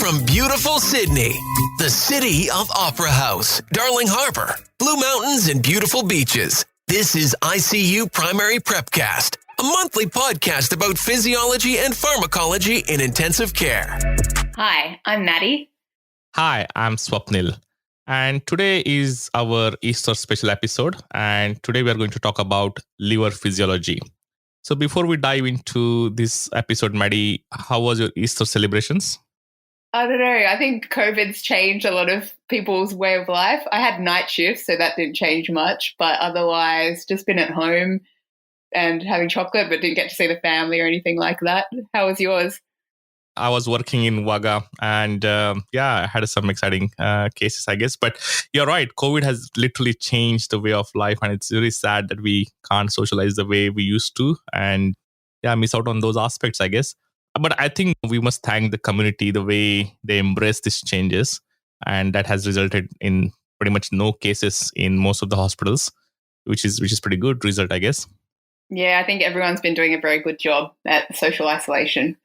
From beautiful Sydney, the city of Opera House, Darling Harbour, Blue Mountains, and beautiful beaches, this is ICU Primary Prepcast, a monthly podcast about physiology and pharmacology in intensive care. Hi, I'm Maddi. Hi, I'm Swapnil. And today is our Easter special episode. And today we are going to talk about liver physiology. So before we dive into this episode, Maddi, how was your Easter celebrations? I don't know. I think COVID's changed a lot of people's way of life. I had night shifts, so that didn't change much. But otherwise, just been at home and having chocolate, but didn't get to see the family or anything like that. How was yours? I was working in Wagga and I had some exciting cases, I guess. But you're right. COVID has literally changed the way of life. And it's really sad that we can't socialize the way we used to. And miss out on those aspects, I guess. But I think we must thank the community, the way they embrace these changes. And that has resulted in pretty much no cases in most of the hospitals, which is pretty good result, I guess. Yeah, I think everyone's been doing a very good job at social isolation.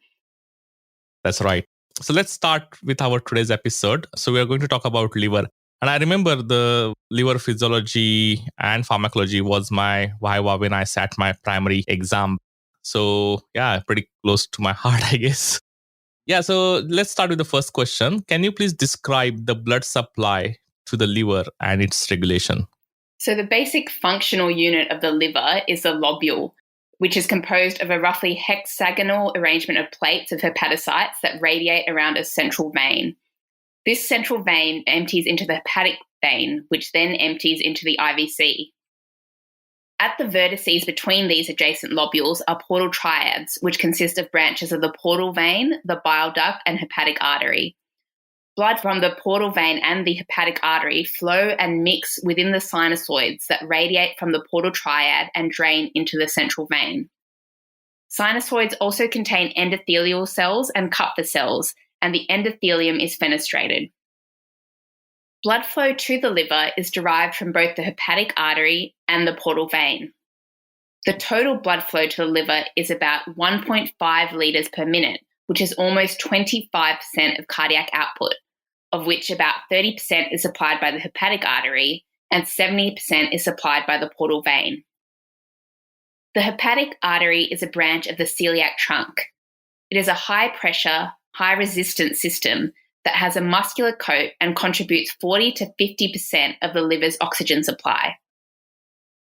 That's right. So let's start with our today's episode. So we are going to talk about liver. And I remember the liver physiology and pharmacology was my viva when I sat my primary exam. So pretty close to my heart, I guess. So let's start with the first question. Can you please describe the blood supply to the liver and its regulation? So the basic functional unit of the liver is the lobule, which is composed of a roughly hexagonal arrangement of plates of hepatocytes that radiate around a central vein. This central vein empties into the hepatic vein, which then empties into the IVC. At the vertices between these adjacent lobules are portal triads, which consist of branches of the portal vein, the bile duct, and hepatic artery. Blood from the portal vein and the hepatic artery flow and mix within the sinusoids that radiate from the portal triad and drain into the central vein. Sinusoids also contain endothelial cells and Kupffer cells, and the endothelium is fenestrated. Blood flow to the liver is derived from both the hepatic artery and the portal vein. The total blood flow to the liver is about 1.5 litres per minute, which is almost 25% of cardiac output, of which about 30% is supplied by the hepatic artery and 70% is supplied by the portal vein. The hepatic artery is a branch of the celiac trunk. It is a high-pressure, high-resistance system that has a muscular coat and contributes 40 to 50% of the liver's oxygen supply.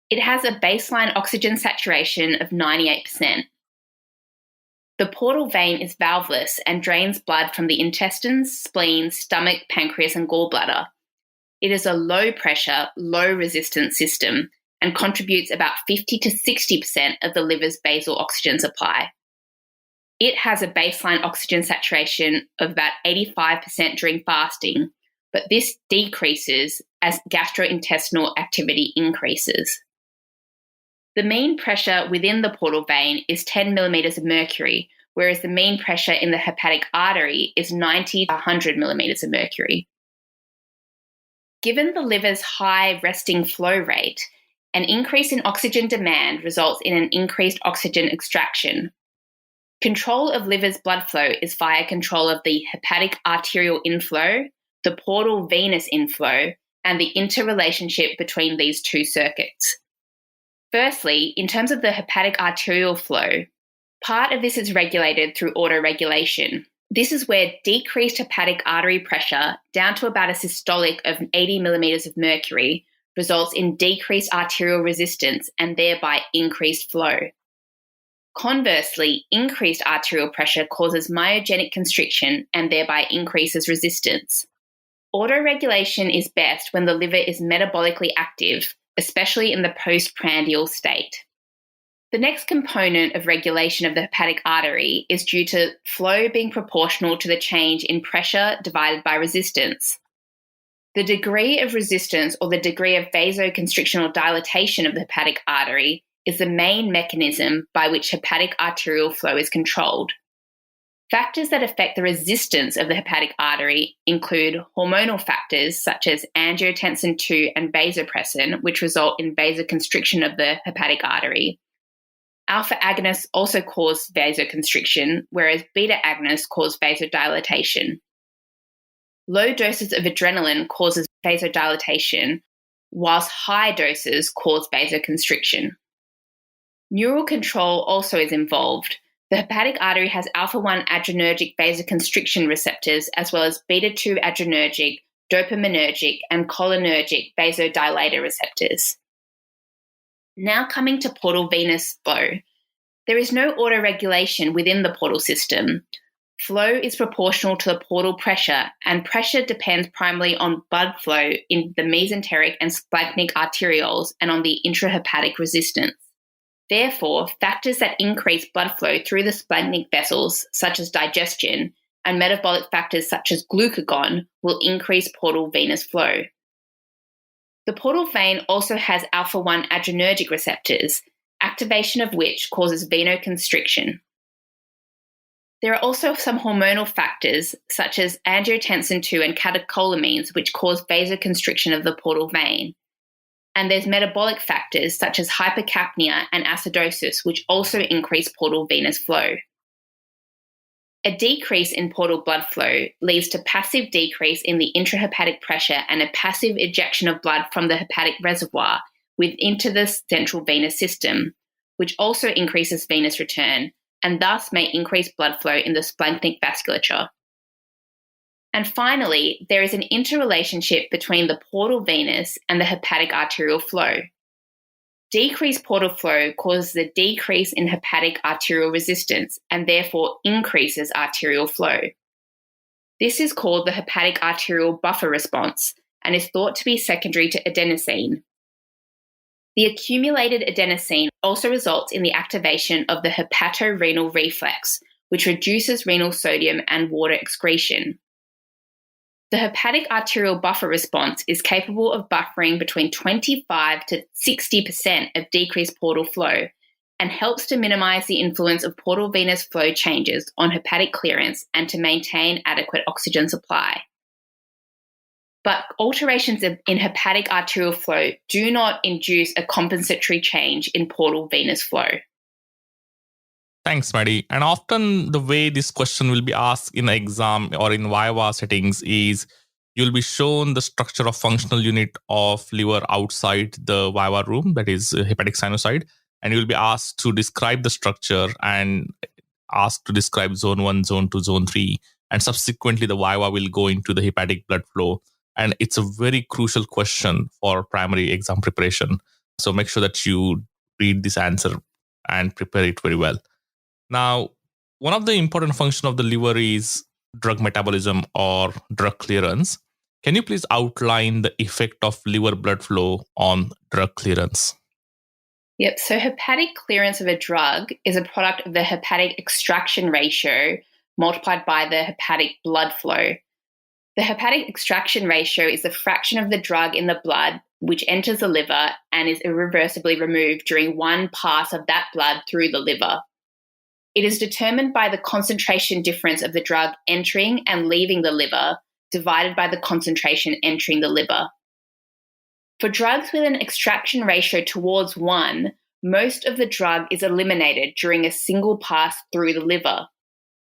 It has a baseline oxygen saturation of 98%. The portal vein is valveless and drains blood from the intestines, spleen, stomach, pancreas, and gallbladder. It is a low-pressure, low-resistance system and contributes about 50 to 60% of the liver's basal oxygen supply. It has a baseline oxygen saturation of about 85% during fasting, but this decreases as gastrointestinal activity increases. The mean pressure within the portal vein is 10 millimeters of mercury, whereas the mean pressure in the hepatic artery is 90 to 100 millimeters of mercury. Given the liver's high resting flow rate, an increase in oxygen demand results in an increased oxygen extraction. Control of liver's blood flow is via control of the hepatic arterial inflow, the portal venous inflow, and the interrelationship between these two circuits. Firstly, in terms of the hepatic arterial flow, part of this is regulated through autoregulation. This is where decreased hepatic artery pressure down to about a systolic of 80 millimeters of mercury results in decreased arterial resistance and thereby increased flow. Conversely, increased arterial pressure causes myogenic constriction and thereby increases resistance. Autoregulation is best when the liver is metabolically active, especially in the postprandial state. The next component of regulation of the hepatic artery is due to flow being proportional to the change in pressure divided by resistance. The degree of resistance or the degree of vasoconstriction or dilatation of the hepatic artery is the main mechanism by which hepatic arterial flow is controlled. Factors that affect the resistance of the hepatic artery include hormonal factors such as angiotensin II and vasopressin, which result in vasoconstriction of the hepatic artery. Alpha agonists also cause vasoconstriction, whereas beta agonists cause vasodilatation. Low doses of adrenaline causes vasodilatation, whilst high doses cause vasoconstriction. Neural control also is involved. The hepatic artery has alpha-1 adrenergic vasoconstriction receptors as well as beta-2 adrenergic, dopaminergic, and cholinergic vasodilator receptors. Now coming to portal venous flow. There is no autoregulation within the portal system. Flow is proportional to the portal pressure, and pressure depends primarily on blood flow in the mesenteric and splanchnic arterioles and on the intrahepatic resistance. Therefore, factors that increase blood flow through the splanchnic vessels, such as digestion, and metabolic factors such as glucagon, will increase portal venous flow. The portal vein also has alpha-1 adrenergic receptors, activation of which causes venoconstriction. There are also some hormonal factors, such as angiotensin II and catecholamines, which cause vasoconstriction of the portal vein. And there's metabolic factors, such as hypercapnia and acidosis, which also increase portal venous flow. A decrease in portal blood flow leads to passive decrease in the intrahepatic pressure and a passive ejection of blood from the hepatic reservoir into the central venous system, which also increases venous return and thus may increase blood flow in the splanchnic vasculature. And finally, there is an interrelationship between the portal venous and the hepatic arterial flow. Decreased portal flow causes a decrease in hepatic arterial resistance and therefore increases arterial flow. This is called the hepatic arterial buffer response and is thought to be secondary to adenosine. The accumulated adenosine also results in the activation of the hepatorenal reflex, which reduces renal sodium and water excretion. The hepatic arterial buffer response is capable of buffering between 25 to 60% of decreased portal flow and helps to minimize the influence of portal venous flow changes on hepatic clearance and to maintain adequate oxygen supply. But alterations in hepatic arterial flow do not induce a compensatory change in portal venous flow. Thanks, Maddi. And often the way this question will be asked in an exam or in Viva settings is you'll be shown the structure of functional unit of liver outside the Viva room, that is hepatic sinusoid, and you'll be asked to describe the structure and asked to describe zone 1, zone 2, zone 3, and subsequently the Viva will go into the hepatic blood flow. And it's a very crucial question for primary exam preparation. So make sure that you read this answer and prepare it very well. Now, one of the important functions of the liver is drug metabolism or drug clearance. Can you please outline the effect of liver blood flow on drug clearance? Yep, so hepatic clearance of a drug is a product of the hepatic extraction ratio multiplied by the hepatic blood flow. The hepatic extraction ratio is the fraction of the drug in the blood which enters the liver and is irreversibly removed during one pass of that blood through the liver. It is determined by the concentration difference of the drug entering and leaving the liver divided by the concentration entering the liver. For drugs with an extraction ratio towards 1, most of the drug is eliminated during a single pass through the liver.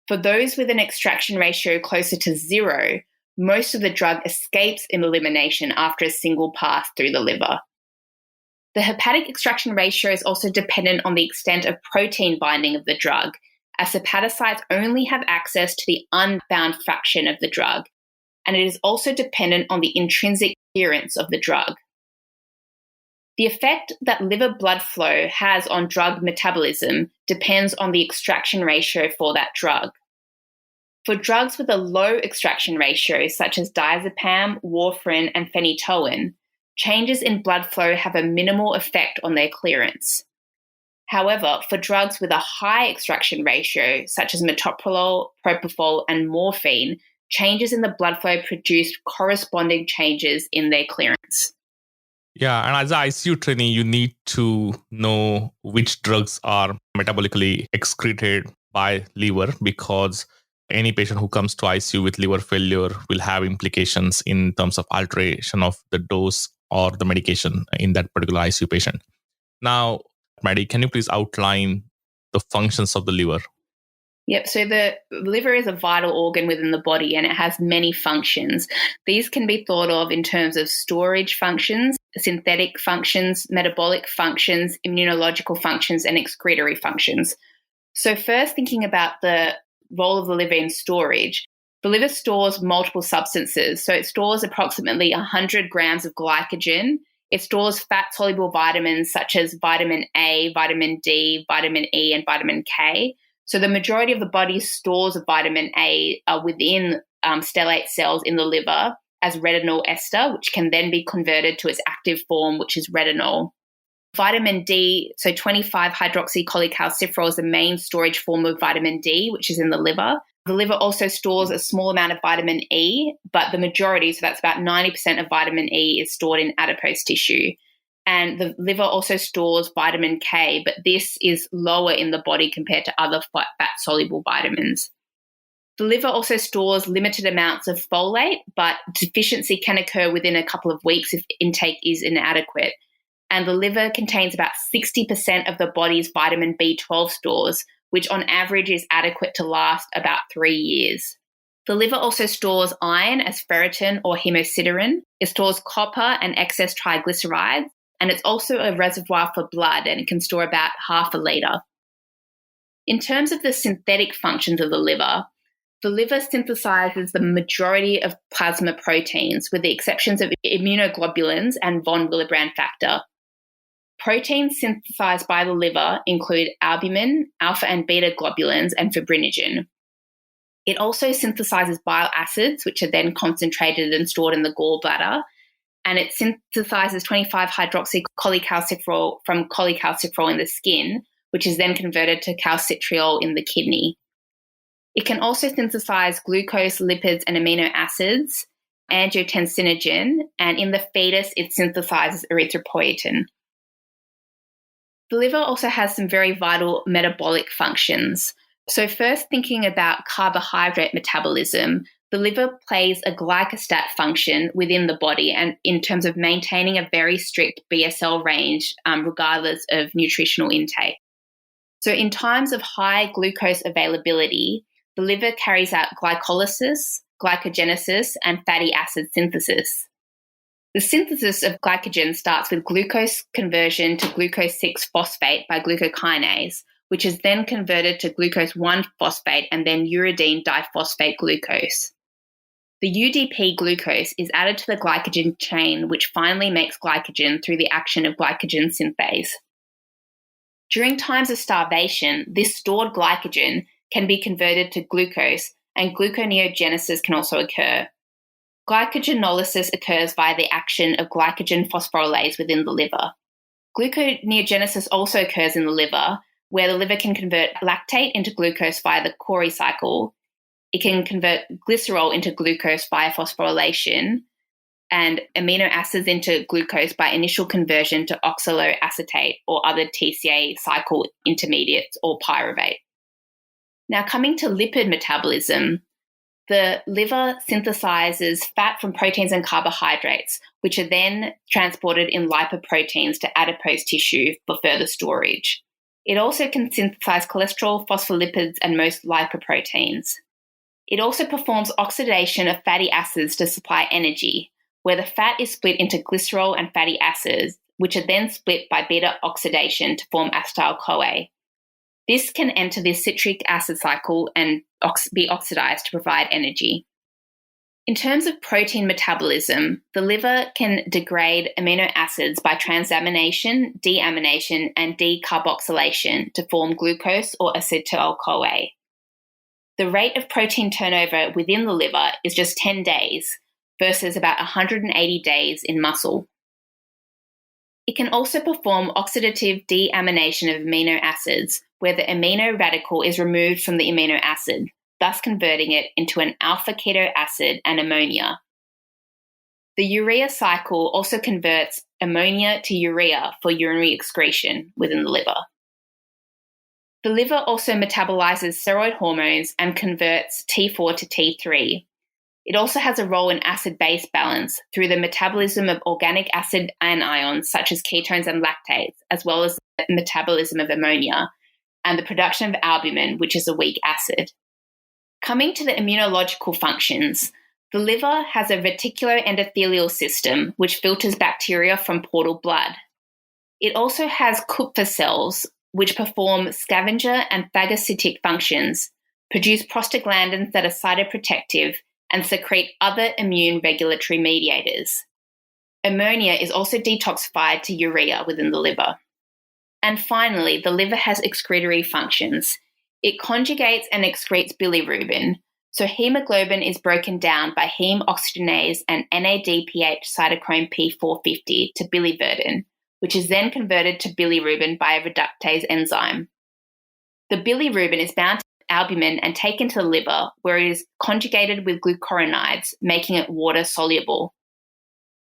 For those with an extraction ratio closer to 0, most of the drug escapes in elimination after a single pass through the liver. The hepatic extraction ratio is also dependent on the extent of protein binding of the drug, as hepatocytes only have access to the unbound fraction of the drug, and it is also dependent on the intrinsic clearance of the drug. The effect that liver blood flow has on drug metabolism depends on the extraction ratio for that drug. For drugs with a low extraction ratio, such as diazepam, warfarin, and phenytoin, changes in blood flow have a minimal effect on their clearance. However, for drugs with a high extraction ratio, such as metoprolol, propofol, and morphine, changes in the blood flow produce corresponding changes in their clearance. Yeah, and as an ICU trainee, you need to know which drugs are metabolically excreted by liver, because any patient who comes to ICU with liver failure will have implications in terms of alteration of the dose or the medication in that particular ICU patient. Now, Maddi, can you please outline the functions of the liver? Yep, so the liver is a vital organ within the body and it has many functions. These can be thought of in terms of storage functions, synthetic functions, metabolic functions, immunological functions, and excretory functions. So first, thinking about the role of the liver in storage, the liver stores multiple substances. So it stores approximately 100 grams of glycogen. It stores fat-soluble vitamins such as vitamin A, vitamin D, vitamin E, and vitamin K. So the majority of the body's stores of vitamin A are within stellate cells in the liver as retinol ester, which can then be converted to its active form, which is retinol. Vitamin D, so 25-hydroxycholecalciferol is the main storage form of vitamin D, which is in the liver. The liver also stores a small amount of vitamin E, but the majority, so that's about 90% of vitamin E, is stored in adipose tissue. And the liver also stores vitamin K, but this is lower in the body compared to other fat-soluble vitamins. The liver also stores limited amounts of folate, but deficiency can occur within a couple of weeks if intake is inadequate. And the liver contains about 60% of the body's vitamin B12 stores, which on average is adequate to last about 3 years. The liver also stores iron as ferritin or hemosiderin. It stores copper and excess triglycerides, and it's also a reservoir for blood, and it can store about half a litre. In terms of the synthetic functions of the liver synthesizes the majority of plasma proteins, with the exceptions of immunoglobulins and von Willebrand factor. Proteins synthesized by the liver include albumin, alpha and beta globulins, and fibrinogen. It also synthesizes bile acids, which are then concentrated and stored in the gallbladder, and it synthesizes 25-hydroxycholecalciferol from cholecalciferol in the skin, which is then converted to calcitriol in the kidney. It can also synthesize glucose, lipids, and amino acids, angiotensinogen, and in the fetus, it synthesizes erythropoietin. The liver also has some very vital metabolic functions. So first, thinking about carbohydrate metabolism, the liver plays a glycostat function within the body and in terms of maintaining a very strict BSL range regardless of nutritional intake. So in times of high glucose availability, the liver carries out glycolysis, glycogenesis, and fatty acid synthesis. The synthesis of glycogen starts with glucose conversion to glucose 6-phosphate by glucokinase, which is then converted to glucose 1-phosphate and then uridine diphosphate glucose. The UDP glucose is added to the glycogen chain, which finally makes glycogen through the action of glycogen synthase. During times of starvation, this stored glycogen can be converted to glucose, and gluconeogenesis can also occur. Glycogenolysis occurs via the action of glycogen phosphorylase within the liver. Gluconeogenesis also occurs in the liver, where the liver can convert lactate into glucose via the Cori cycle. It can convert glycerol into glucose via phosphorylation, and amino acids into glucose by initial conversion to oxaloacetate or other TCA cycle intermediates or pyruvate. Now, coming to lipid metabolism, the liver synthesizes fat from proteins and carbohydrates, which are then transported in lipoproteins to adipose tissue for further storage. It also can synthesize cholesterol, phospholipids, and most lipoproteins. It also performs oxidation of fatty acids to supply energy, where the fat is split into glycerol and fatty acids, which are then split by beta oxidation to form acetyl-CoA. This can enter the citric acid cycle and be oxidized to provide energy. In terms of protein metabolism, the liver can degrade amino acids by transamination, deamination, and decarboxylation to form glucose or acetyl-CoA. The rate of protein turnover within the liver is just 10 days versus about 180 days in muscle. It can also perform oxidative deamination of amino acids, where the amino radical is removed from the amino acid, thus converting it into an alpha keto acid and ammonia. The urea cycle also converts ammonia to urea for urinary excretion within the liver. The liver also metabolizes steroid hormones and converts T4 to T3. It also has a role in acid-base balance through the metabolism of organic acid anions such as ketones and lactates, as well as the metabolism of ammonia. and the production of albumin, which is a weak acid. Coming to the immunological functions, the liver has a reticuloendothelial system which filters bacteria from portal blood. It also has Kupffer cells which perform scavenger and phagocytic functions, produce prostaglandins that are cytoprotective, and secrete other immune regulatory mediators. Ammonia is also detoxified to urea within the liver. And finally, the liver has excretory functions. It conjugates and excretes bilirubin, so hemoglobin is broken down by heme oxygenase and NADPH cytochrome P450 to biliverdin, which is then converted to bilirubin by a reductase enzyme. The bilirubin is bound to albumin and taken to the liver, where it is conjugated with glucuronides, making it water-soluble.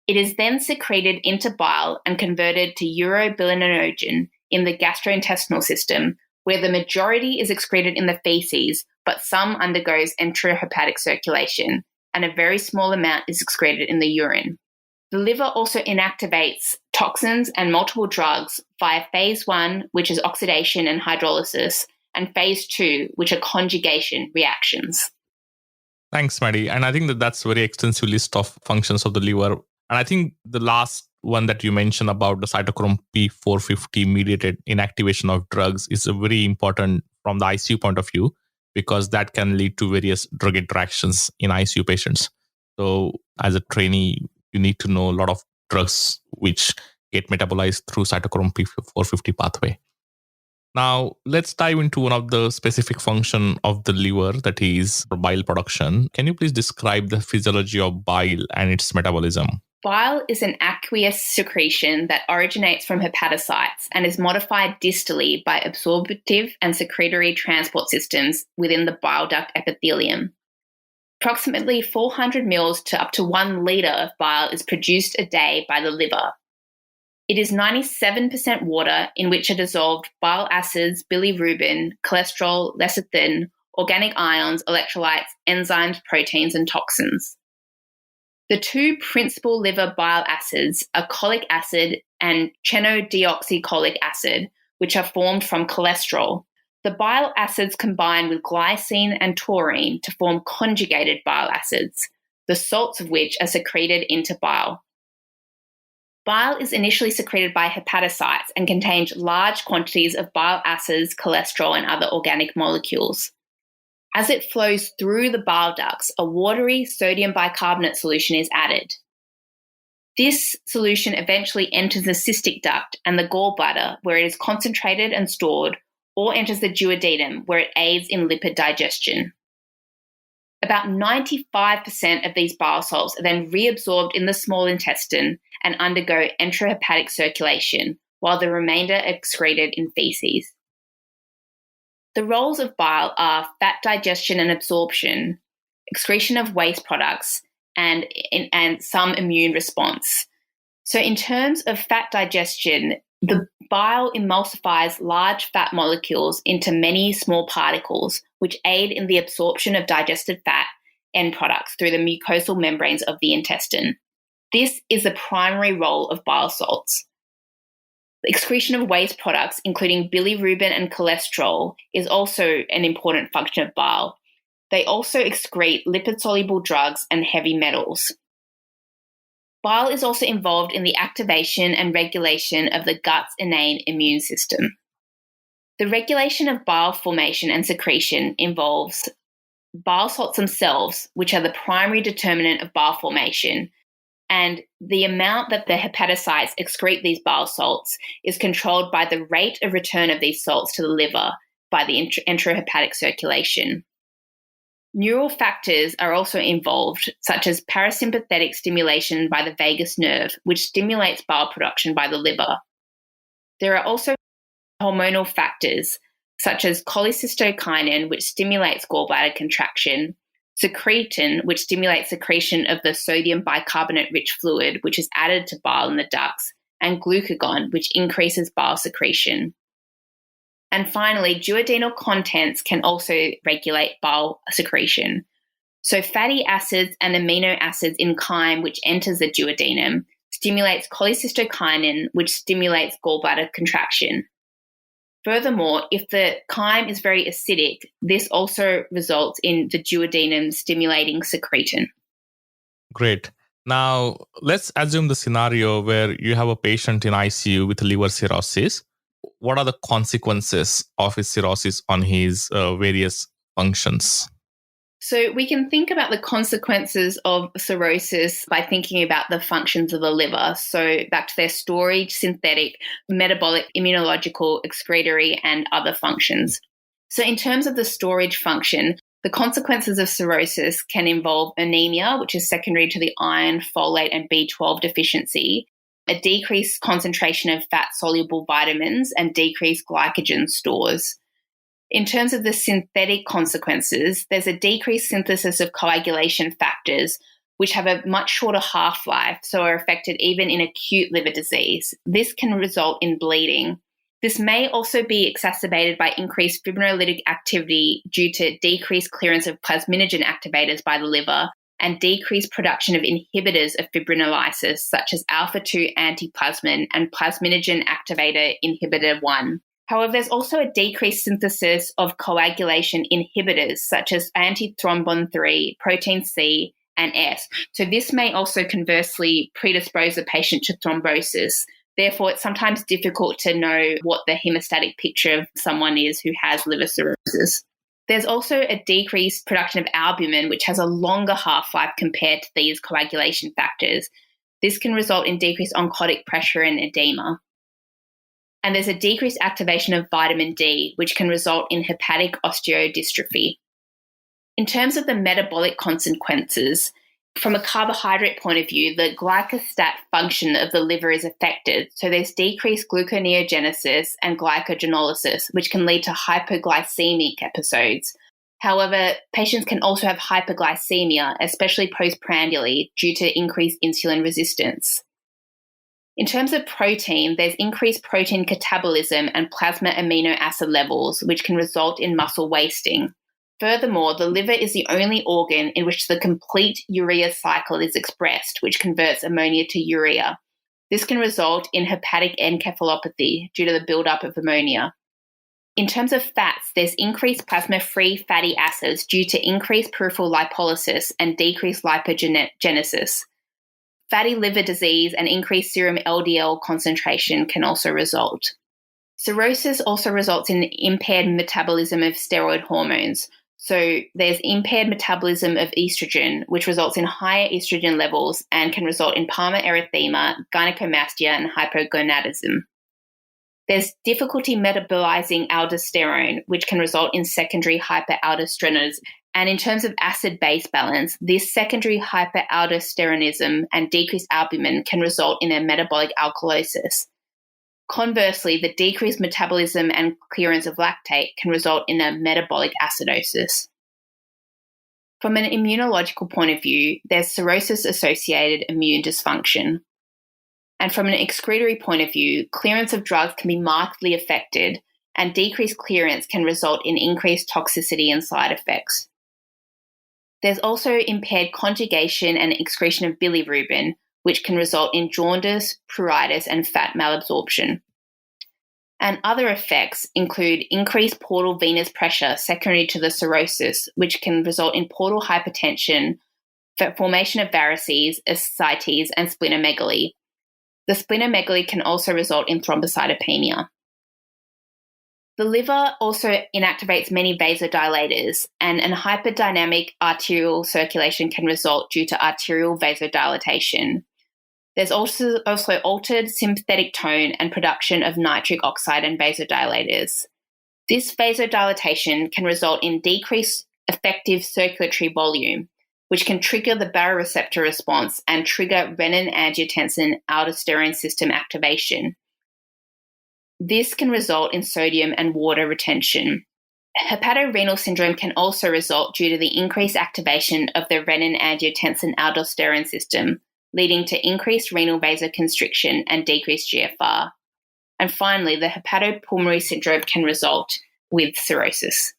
It is then secreted into bile and converted to urobilinogen in the gastrointestinal system, where the majority is excreted in the feces, but some undergoes enterohepatic circulation, and a very small amount is excreted in the urine. The liver also inactivates toxins and multiple drugs via phase 1, which is oxidation and hydrolysis, and phase 2, which are conjugation reactions. Thanks, Maddi. And I think that's a very extensive list of functions of the liver. And I think the last one that you mentioned about the cytochrome P450 mediated inactivation of drugs is a very important from the ICU point of view, because that can lead to various drug interactions in ICU patients. So as a trainee, you need to know a lot of drugs which get metabolized through cytochrome P450 pathway. Now, let's dive into one of the specific function of the liver, that is bile production. Can you please describe the physiology of bile and its metabolism? Bile is an aqueous secretion that originates from hepatocytes and is modified distally by absorptive and secretory transport systems within the bile duct epithelium. Approximately 400 ml to up to 1 litre of bile is produced a day by the liver. It is 97% water, in which are dissolved bile acids, bilirubin, cholesterol, lecithin, organic ions, electrolytes, enzymes, proteins, and toxins. The two principal liver bile acids are cholic acid and chenodeoxycholic acid, which are formed from cholesterol. The bile acids combine with glycine and taurine to form conjugated bile acids, the salts of which are secreted into bile. Bile is initially secreted by hepatocytes and contains large quantities of bile acids, cholesterol, and other organic molecules. As it flows through the bile ducts, a watery sodium bicarbonate solution is added. This solution eventually enters the cystic duct and the gallbladder, where it is concentrated and stored, or enters the duodenum, where it aids in lipid digestion. About 95% of these bile salts are then reabsorbed in the small intestine and undergo enterohepatic circulation, while the remainder are excreted in feces. The roles of bile are fat digestion and absorption, excretion of waste products, and some immune response. So in terms of fat digestion, the bile emulsifies large fat molecules into many small particles, which aid in the absorption of digested fat end products through the mucosal membranes of the intestine. This is the primary role of bile salts. The excretion of waste products, including bilirubin and cholesterol, is also an important function of bile. They also excrete lipid-soluble drugs and heavy metals. Bile is also involved in the activation and regulation of the gut's innate immune system. The regulation of bile formation and secretion involves bile salts themselves, which are the primary determinant of bile formation, and the amount that the hepatocytes excrete these bile salts is controlled by the rate of return of these salts to the liver by the enterohepatic circulation. Neural factors are also involved, such as parasympathetic stimulation by the vagus nerve, which stimulates bile production by the liver. There are also hormonal factors, such as cholecystokinin, which stimulates gallbladder contraction, secretin, which stimulates secretion of the sodium bicarbonate-rich fluid, which is added to bile in the ducts, and glucagon, which increases bile secretion. And finally, duodenal contents can also regulate bile secretion. So fatty acids and amino acids in chyme, which enters the duodenum, stimulates cholecystokinin, which stimulates gallbladder contraction. Furthermore, if the chyme is very acidic, this also results in the duodenum stimulating secretin. Great. Now, let's assume the scenario where you have a patient in ICU with liver cirrhosis. What are the consequences of his cirrhosis on his various functions? So we can think about the consequences of cirrhosis by thinking about the functions of the liver. So back to their storage, synthetic, metabolic, immunological, excretory, and other functions. So in terms of the storage function, the consequences of cirrhosis can involve anemia, which is secondary to the iron, folate, and B12 deficiency, a decreased concentration of fat-soluble vitamins, and decreased glycogen stores. In terms of the synthetic consequences, there's a decreased synthesis of coagulation factors, which have a much shorter half-life, so are affected even in acute liver disease. This can result in bleeding. This may also be exacerbated by increased fibrinolytic activity due to decreased clearance of plasminogen activators by the liver and decreased production of inhibitors of fibrinolysis, such as alpha-2 antiplasmin and plasminogen activator inhibitor 1. However, there's also a decreased synthesis of coagulation inhibitors such as antithrombin 3, protein C, and S. So this may also conversely predispose a patient to thrombosis. Therefore, it's sometimes difficult to know what the hemostatic picture of someone is who has liver cirrhosis. There's also a decreased production of albumin, which has a longer half-life compared to these coagulation factors. This can result in decreased oncotic pressure and edema. And there's a decreased activation of vitamin D, which can result in hepatic osteodystrophy. In terms of the metabolic consequences, from a carbohydrate point of view, the glycostat function of the liver is affected. So there's decreased gluconeogenesis and glycogenolysis, which can lead to hypoglycemic episodes. However, patients can also have hyperglycemia, especially postprandially, due to increased insulin resistance. In terms of protein, there's increased protein catabolism and plasma amino acid levels, which can result in muscle wasting. Furthermore, the liver is the only organ in which the complete urea cycle is expressed, which converts ammonia to urea. This can result in hepatic encephalopathy due to the buildup of ammonia. In terms of fats, there's increased plasma-free fatty acids due to increased peripheral lipolysis and decreased lipogenesis. Fatty liver disease and increased serum LDL concentration can also result. Cirrhosis also results in impaired metabolism of steroid hormones. So there's impaired metabolism of estrogen, which results in higher estrogen levels and can result in palmaerythema, gynecomastia, and hypogonadism. There's difficulty metabolizing aldosterone, which can result in secondary hyperaldosteronism. And in terms of acid-base balance, this secondary hyperaldosteronism and decreased albumin can result in a metabolic alkalosis. Conversely, the decreased metabolism and clearance of lactate can result in a metabolic acidosis. From an immunological point of view, there's cirrhosis-associated immune dysfunction. And from an excretory point of view, clearance of drugs can be markedly affected, and decreased clearance can result in increased toxicity and side effects. There's also impaired conjugation and excretion of bilirubin, which can result in jaundice, pruritus, and fat malabsorption. And other effects include increased portal venous pressure secondary to the cirrhosis, which can result in portal hypertension, formation of varices, ascites, and splenomegaly. The splenomegaly can also result in thrombocytopenia. The liver also inactivates many vasodilators, and an hyperdynamic arterial circulation can result due to arterial vasodilatation. There's also altered sympathetic tone and production of nitric oxide and vasodilators. This vasodilatation can result in decreased effective circulatory volume, which can trigger the baroreceptor response and trigger renin-angiotensin-aldosterone system activation. This can result in sodium and water retention. Hepatorenal syndrome can also result due to the increased activation of the renin-angiotensin-aldosterone system, leading to increased renal vasoconstriction and decreased GFR. And finally, the hepatopulmonary syndrome can result with cirrhosis.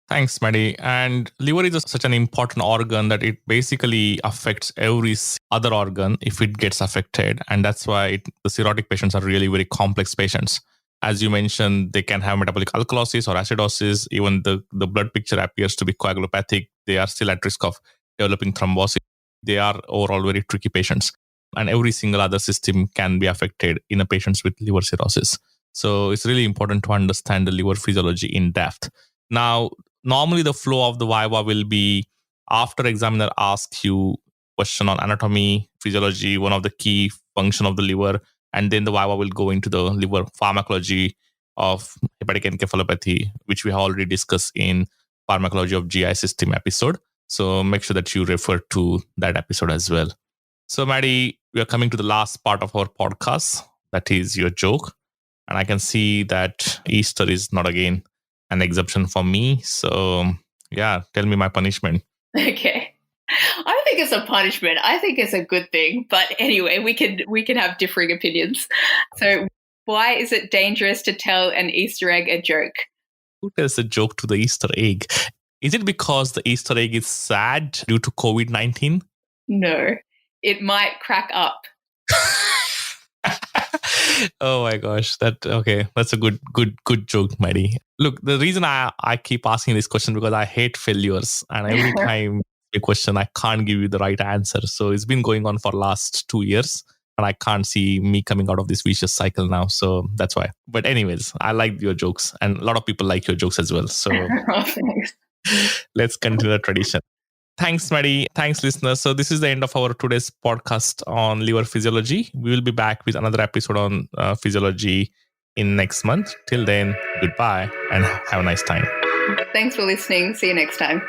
Thanks, Maddi. And liver is such an important organ that it basically affects every other organ if it gets affected. And that's why the cirrhotic patients are really very complex patients. As you mentioned, they can have metabolic alkalosis or acidosis. Even the blood picture appears to be coagulopathic. They are still at risk of developing thrombosis. They are overall very tricky patients. And every single other system can be affected in a patients with liver cirrhosis. So it's really important to understand the liver physiology in depth. Now, normally the flow of the Viva will be after examiner asks you question on anatomy, physiology, one of the key function of the liver, and then the Viva will go into the liver pharmacology of hepatic encephalopathy, which we have already discussed in pharmacology of GI system episode. So make sure that you refer to that episode as well. So Maddi, we are coming to the last part of our podcast. That is your joke. And I can see that Easter is not again an exception for me. So yeah, tell me my punishment. Okay. I don't think it's a punishment. I think it's a good thing. But anyway, we can have differing opinions. So why is it dangerous to tell an Easter egg a joke? Who tells a joke to the Easter egg? Is it because the Easter egg is sad due to COVID-19? No. It might crack up. Oh my gosh. That's a good joke, Maddi. Look, the reason I keep asking this question because I hate failures. And every time a question, I can't give you the right answer. So it's been going on for last 2 years. And I can't see me coming out of this vicious cycle now. So that's why. But anyways, I like your jokes. And a lot of people like your jokes as well. So Thanks. Let's continue the tradition. Thanks, Maddi. Thanks, listeners. So this is the end of our today's podcast on liver physiology. We will be back with another episode on physiology in next month. Till then, goodbye and have a nice time. Thanks for listening. See you next time.